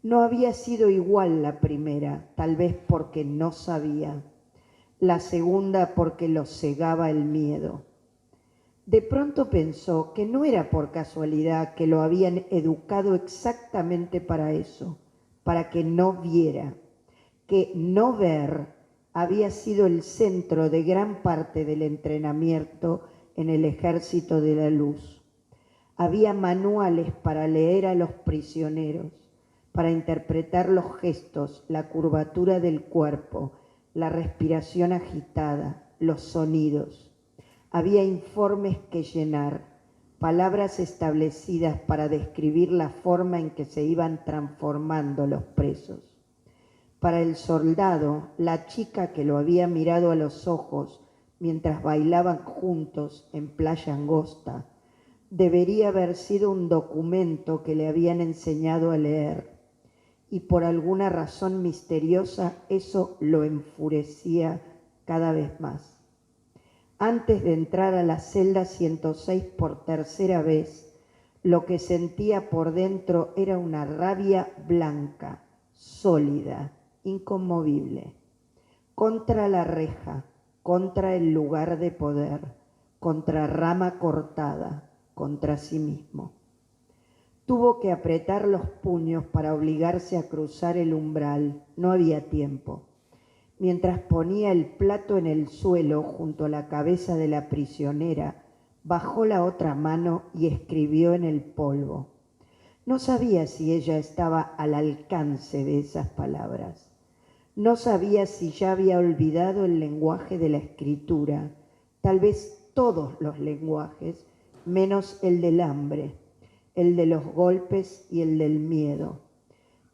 No había sido igual la primera, tal vez porque no sabía. La segunda porque lo cegaba el miedo. De pronto pensó que no era por casualidad que lo habían educado exactamente para eso, para que no viera, que no ver había sido el centro de gran parte del entrenamiento en el Ejército de la Luz. Había manuales para leer a los prisioneros, para interpretar los gestos, la curvatura del cuerpo, la respiración agitada, los sonidos. Había informes que llenar, palabras establecidas para describir la forma en que se iban transformando los presos. Para el soldado, la chica que lo había mirado a los ojos mientras bailaban juntos en Playa Angosta, debería haber sido un documento que le habían enseñado a leer, y por alguna razón misteriosa eso lo enfurecía cada vez más. Antes de entrar a la celda 106 por tercera vez, lo que sentía por dentro era una rabia blanca, sólida, inconmovible, contra la reja, contra el lugar de poder, contra rama cortada, contra sí mismo. Tuvo que apretar los puños para obligarse a cruzar el umbral, no había tiempo. Mientras ponía el plato en el suelo junto a la cabeza de la prisionera, bajó la otra mano y escribió en el polvo. No sabía si ella estaba al alcance de esas palabras. No sabía si ya había olvidado el lenguaje de la escritura, tal vez todos los lenguajes, menos el del hambre, el de los golpes y el del miedo.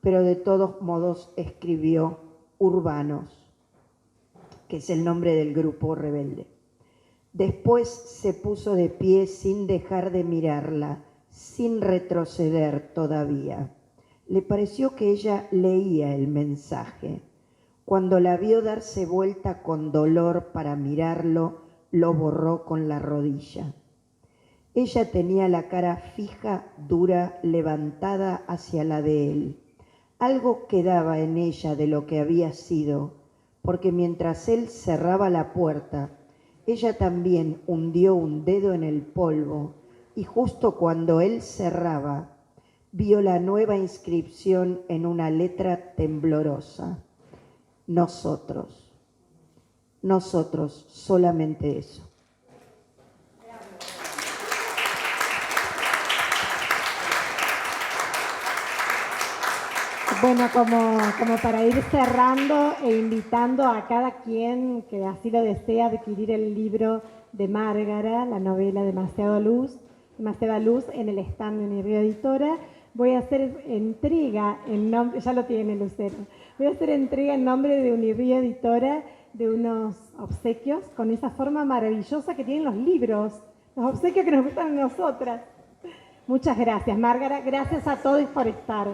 Pero de todos modos escribió Urbanos, que es el nombre del grupo rebelde. Después se puso de pie sin dejar de mirarla, sin retroceder todavía. Le pareció que ella leía el mensaje. Cuando la vio darse vuelta con dolor para mirarlo, lo borró con la rodilla. Ella tenía la cara fija, dura, levantada hacia la de él. Algo quedaba en ella de lo que había sido, porque mientras él cerraba la puerta, ella también hundió un dedo en el polvo y justo cuando él cerraba, vio la nueva inscripción en una letra temblorosa. Nosotros. Nosotros, solamente eso. Bueno, como para ir cerrando e invitando a cada quien que así lo desea adquirir el libro de Márgara, la novela Demasiada Luz en el stand de Unirrío Editora, voy a hacer entrega en nombre, ya lo tiene Lucero, voy a hacer entrega en nombre de Unirrío Editora de unos obsequios con esa forma maravillosa que tienen los libros, los obsequios que nos gustan a nosotras. Muchas gracias, Márgara, gracias a todos por estar.